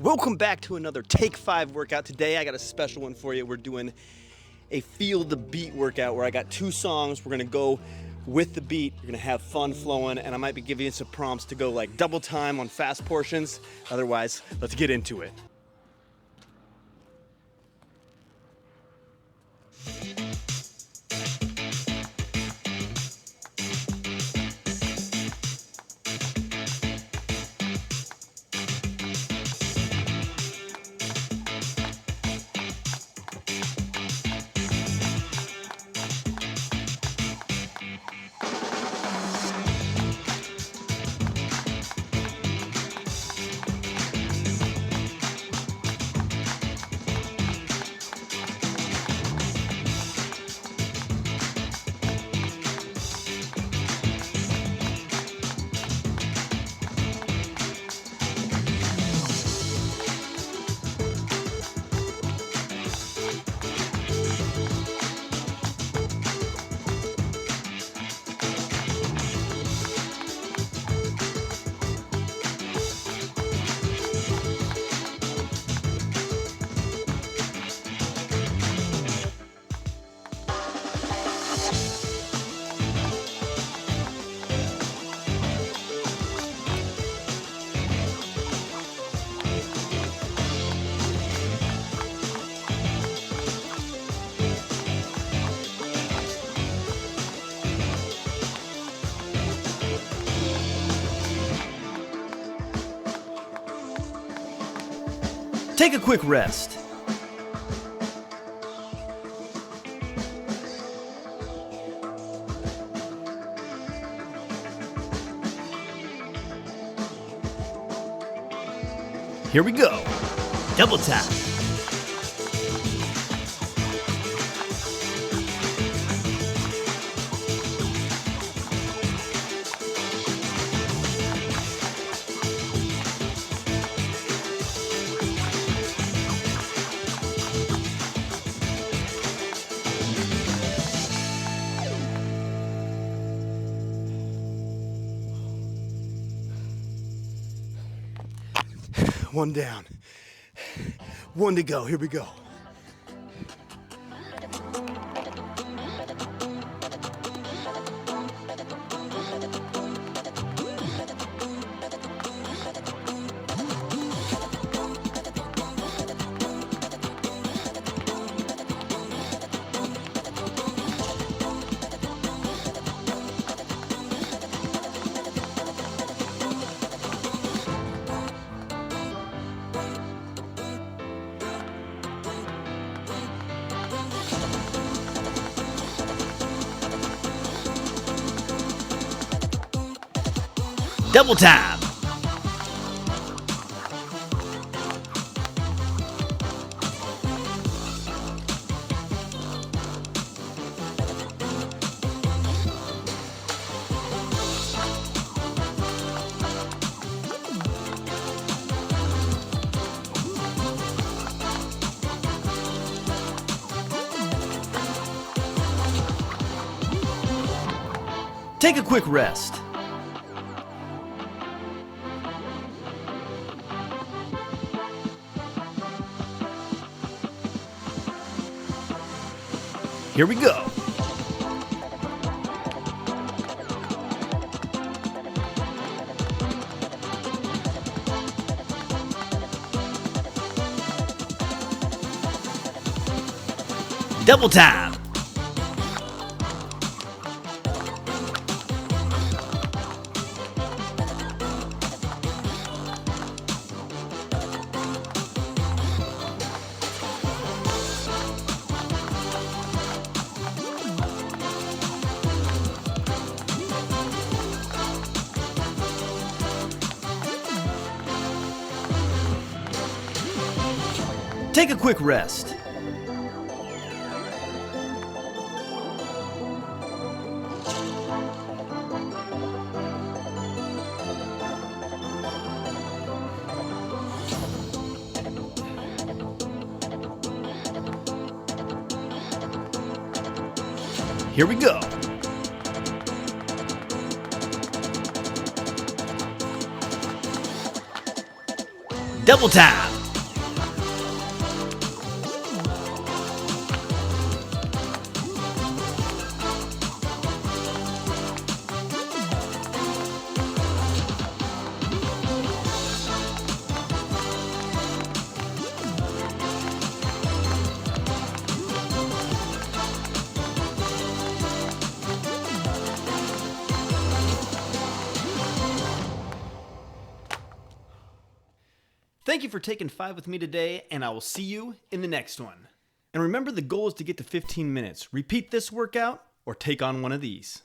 Welcome back to another Take 5 workout. Today I got a special one for you. We're doing a Feel the Beat workout where I got two songs. We're gonna go with the beat. You're gonna have fun flowing, and I might be giving you some prompts to go like double time on fast portions. Otherwise, let's get into it. Take a quick rest. Here we go. Double tap. One down. One to go. Here we go. Double time. Take a quick rest. Here we go. Double time. Take a quick rest. Here we go. Double time. Thank you for taking 5 with me today, and I will see you in the next one. And remember, the goal is to get to 15 minutes. Repeat this workout or take on one of these.